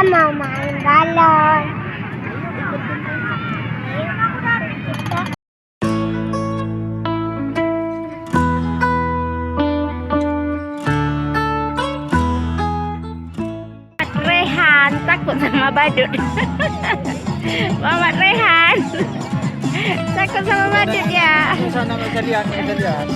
mau main balon. Rehan takut sama badut. Muhammad Rehan takut sama badut ya. Sana nggak bisa lihat, nggak bisa lihat.